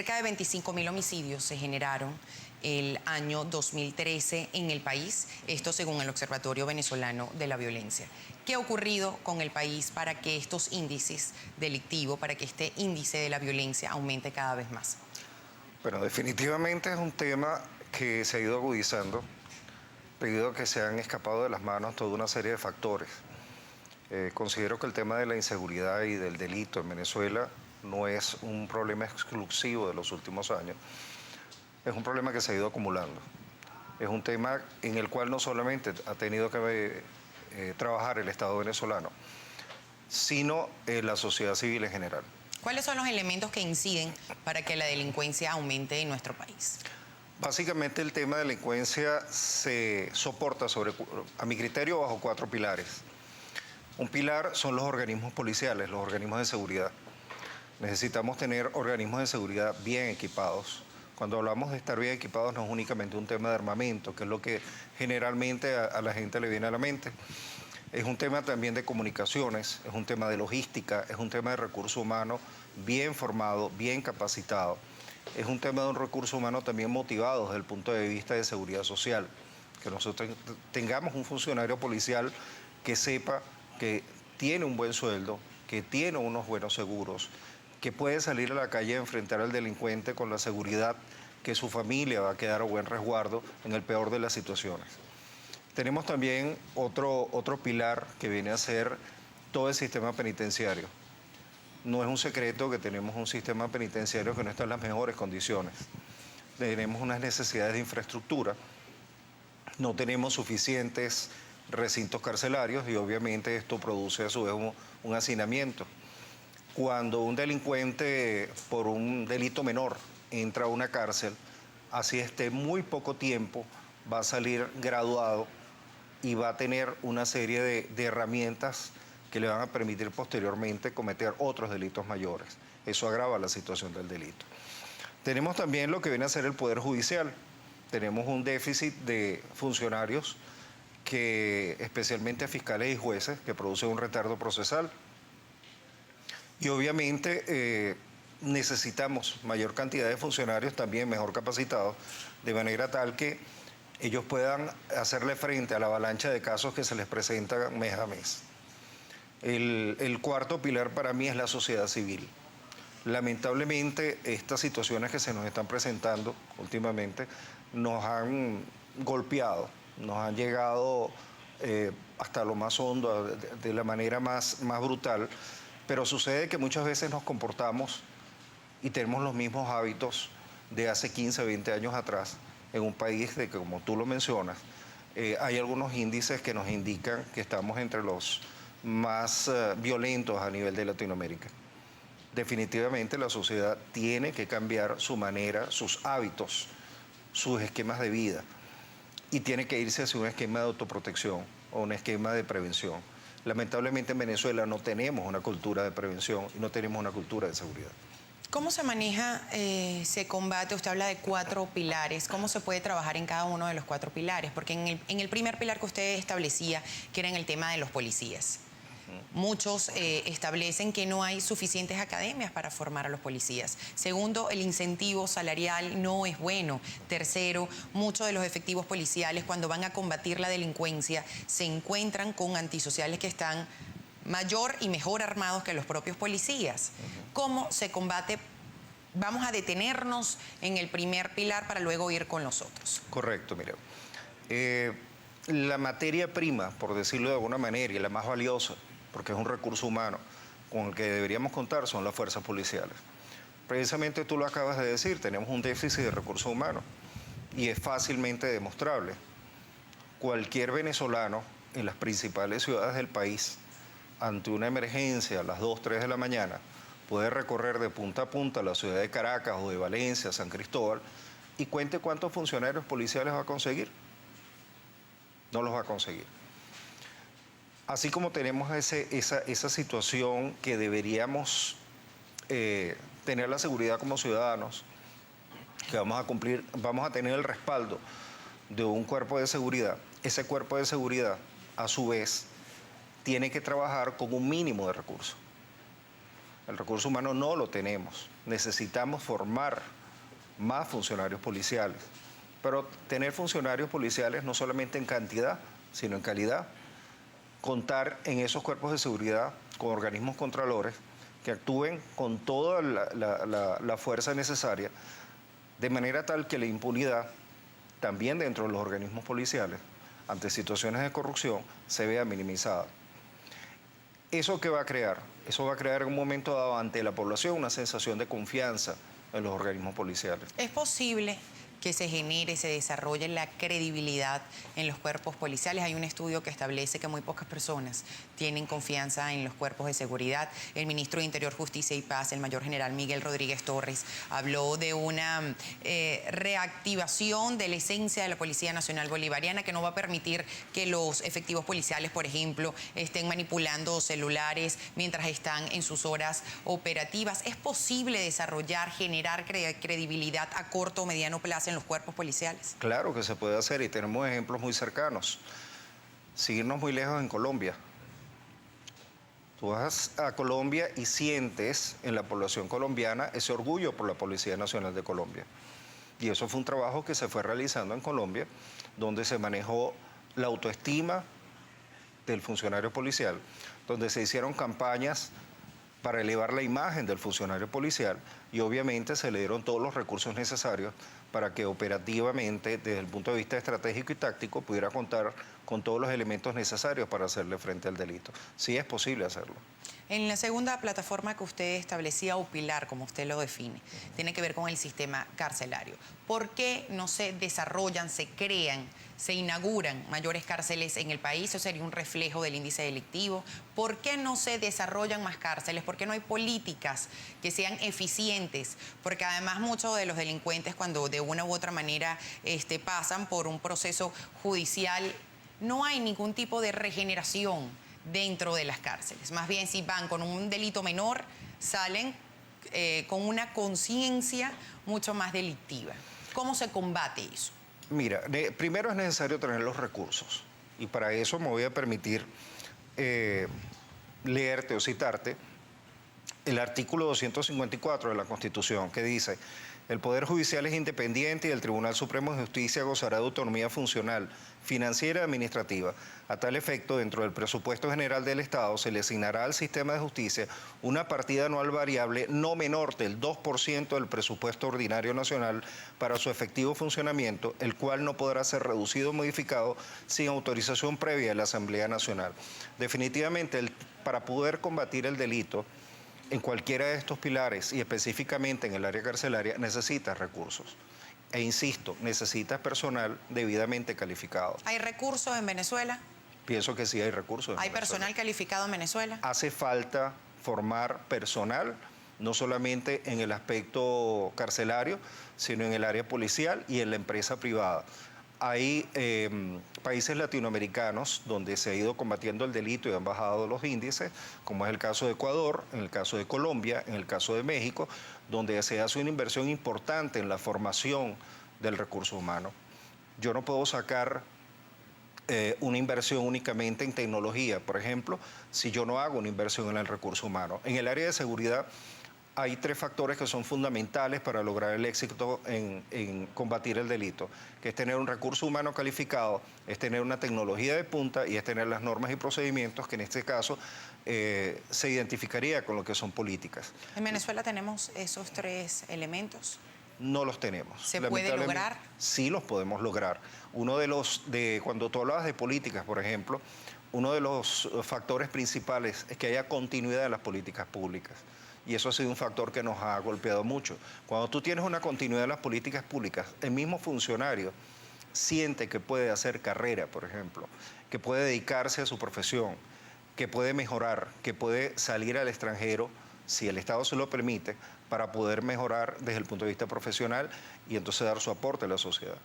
Cerca de 25.000 homicidios se generaron el año 2013 en el país, esto según el Observatorio Venezolano de la Violencia. ¿Qué ha ocurrido con el país para que estos índices delictivos, para que este índice de la violencia aumente cada vez más? Bueno, definitivamente es un tema que se ha ido agudizando debido a que se han escapado de las manos toda una serie de factores. Considero que el tema de la inseguridad y del delito en Venezuela no es un problema exclusivo de los últimos años, es un problema que se ha ido acumulando. Es un tema en el cual no solamente ha tenido que trabajar el Estado venezolano, sino la sociedad civil en general. ¿Cuáles son los elementos que inciden para que la delincuencia aumente en nuestro país? Básicamente el tema de delincuencia se soporta a mi criterio, bajo 4 pilares. Un pilar son los organismos policiales, los organismos de seguridad. Necesitamos tener organismos de seguridad bien equipados. Cuando hablamos de estar bien equipados no es únicamente un tema de armamento, que es lo que generalmente a la gente le viene a la mente. Es un tema también de comunicaciones, es un tema de logística, es un tema de recurso humano bien formado, bien capacitado. Es un tema de un recurso humano también motivado desde el punto de vista de seguridad social. Que nosotros tengamos un funcionario policial que sepa que tiene un buen sueldo, que tiene unos buenos seguros, que puede salir a la calle a enfrentar al delincuente con la seguridad que su familia va a quedar a buen resguardo en el peor de las situaciones. Tenemos también otro pilar que viene a ser todo el sistema penitenciario. No es un secreto que tenemos un sistema penitenciario que no está en las mejores condiciones. Tenemos unas necesidades de infraestructura, no tenemos suficientes recintos carcelarios y obviamente esto produce a su vez un hacinamiento. Cuando un delincuente por un delito menor entra a una cárcel, así esté muy poco tiempo, va a salir graduado y va a tener una serie de herramientas que le van a permitir posteriormente cometer otros delitos mayores. Eso agrava la situación del delito. Tenemos también lo que viene a ser el Poder Judicial. Tenemos un déficit de funcionarios, especialmente fiscales y jueces, que produce un retardo procesal. Y obviamente necesitamos mayor cantidad de funcionarios también mejor capacitados, de manera tal que ellos puedan hacerle frente a la avalancha de casos que se les presentan mes a mes. El cuarto pilar para mí es la sociedad civil. Lamentablemente, estas situaciones que se nos están presentando últimamente nos han golpeado, nos han llegado hasta lo más hondo, de la manera más brutal, pero sucede que muchas veces nos comportamos y tenemos los mismos hábitos de hace 15, 20 años atrás, en un país de que, como tú lo mencionas, hay algunos índices que nos indican que estamos entre los más violentos a nivel de Latinoamérica. Definitivamente la sociedad tiene que cambiar su manera, sus hábitos, sus esquemas de vida y tiene que irse hacia un esquema de autoprotección o un esquema de prevención. Lamentablemente en Venezuela no tenemos una cultura de prevención y no tenemos una cultura de seguridad. ¿Cómo se maneja, se combate? Usted habla de 4 pilares. ¿Cómo se puede trabajar en cada uno de los 4 pilares? Porque en el primer pilar que usted establecía, que era en el tema de los policías, muchos establecen que no hay suficientes academias para formar a los policías. Segundo, el incentivo salarial no es bueno. Tercero, muchos de los efectivos policiales, cuando van a combatir la delincuencia, se encuentran con antisociales que están mayor y mejor armados que los propios policías. ¿Cómo se combate? Vamos a detenernos en el primer pilar para luego ir con los otros. Correcto, mira. La materia prima, por decirlo de alguna manera, y la más valiosa, porque es un recurso humano con el que deberíamos contar, son las fuerzas policiales. Precisamente tú lo acabas de decir, tenemos un déficit de recursos humanos y es fácilmente demostrable. Cualquier venezolano en las principales ciudades del país, ante una emergencia a las 2, 3 de la mañana, puede recorrer de punta a punta la ciudad de Caracas o de Valencia, San Cristóbal, y cuente cuántos funcionarios policiales va a conseguir. No los va a conseguir. Así como tenemos esa situación que deberíamos tener la seguridad como ciudadanos, que vamos a tener el respaldo de un cuerpo de seguridad. Ese cuerpo de seguridad, a su vez, tiene que trabajar con un mínimo de recursos. El recurso humano no lo tenemos. Necesitamos formar más funcionarios policiales. Pero tener funcionarios policiales no solamente en cantidad, sino en calidad. Contar en esos cuerpos de seguridad con organismos contralores que actúen con toda la fuerza necesaria, de manera tal que la impunidad, también dentro de los organismos policiales, ante situaciones de corrupción, se vea minimizada. ¿Eso qué va a crear? Eso va a crear en un momento dado ante la población una sensación de confianza en los organismos policiales. ¿Es posible que se genere, se desarrolle la credibilidad en los cuerpos policiales? Hay un estudio que establece que muy pocas personas tienen confianza en los cuerpos de seguridad. El ministro de Interior, Justicia y Paz, el mayor general Miguel Rodríguez Torres, habló de una reactivación de la esencia de la Policía Nacional Bolivariana que no va a permitir que los efectivos policiales, por ejemplo, estén manipulando celulares mientras están en sus horas operativas. ¿Es posible desarrollar, generar credibilidad a corto o mediano plazo en los cuerpos policiales? Claro que se puede hacer y tenemos ejemplos muy cercanos. Seguirnos muy lejos en Colombia. Tú vas a Colombia y sientes en la población colombiana ese orgullo por la Policía Nacional de Colombia. Y eso fue un trabajo que se fue realizando en Colombia, donde se manejó la autoestima del funcionario policial, donde se hicieron campañas para elevar la imagen del funcionario policial y obviamente se le dieron todos los recursos necesarios para que operativamente, desde el punto de vista estratégico y táctico, pudiera contar con todos los elementos necesarios para hacerle frente al delito. Sí es posible hacerlo. En la segunda plataforma que usted establecía, o pilar, como usted lo define, tiene que ver con el sistema carcelario. ¿Por qué no se desarrollan, se crean, se inauguran mayores cárceles en el país? Eso sería un reflejo del índice delictivo. ¿Por qué no se desarrollan más cárceles? ¿Por qué no hay políticas que sean eficientes? Porque además muchos de los delincuentes, cuando de una u otra manera pasan por un proceso judicial, no hay ningún tipo de regeneración dentro de las cárceles. Más bien, si van con un delito menor, salen con una conciencia mucho más delictiva. ¿Cómo se combate eso? Mira, primero es necesario tener los recursos y para eso me voy a permitir leerte o citarte el artículo 254 de la Constitución, que dice: el Poder Judicial es independiente y el Tribunal Supremo de Justicia gozará de autonomía funcional, financiera y administrativa. A tal efecto, dentro del presupuesto general del Estado se le asignará al sistema de justicia una partida anual variable no menor del 2% del presupuesto ordinario nacional para su efectivo funcionamiento, el cual no podrá ser reducido o modificado sin autorización previa de la Asamblea Nacional. Definitivamente, para poder combatir el delito en cualquiera de estos pilares y específicamente en el área carcelaria, necesitas recursos. E insisto, necesitas personal debidamente calificado. ¿Hay recursos en Venezuela? Pienso que sí hay recursos en ¿Hay Venezuela. personal calificado en Venezuela? Hace falta formar personal, no solamente en el aspecto carcelario, sino en el área policial y en la empresa privada. Hay países latinoamericanos donde se ha ido combatiendo el delito y han bajado los índices, como es el caso de Ecuador, en el caso de Colombia, en el caso de México, donde se hace una inversión importante en la formación del recurso humano. Yo no puedo sacar una inversión únicamente en tecnología, por ejemplo, si yo no hago una inversión en el recurso humano. En el área de seguridad hay 3 factores que son fundamentales para lograr el éxito en combatir el delito, que es tener un recurso humano calificado, es tener una tecnología de punta y es tener las normas y procedimientos que en este caso se identificaría con lo que son políticas. ¿En Venezuela tenemos esos 3 elementos? No los tenemos. ¿Se puede lograr? Sí los podemos lograr. Cuando tú hablabas de políticas, por ejemplo, uno de los factores principales es que haya continuidad de las políticas públicas. Y eso ha sido un factor que nos ha golpeado mucho. Cuando tú tienes una continuidad de las políticas públicas, el mismo funcionario siente que puede hacer carrera, por ejemplo, que puede dedicarse a su profesión, que puede mejorar, que puede salir al extranjero, si el Estado se lo permite, para poder mejorar desde el punto de vista profesional y entonces dar su aporte a la sociedad.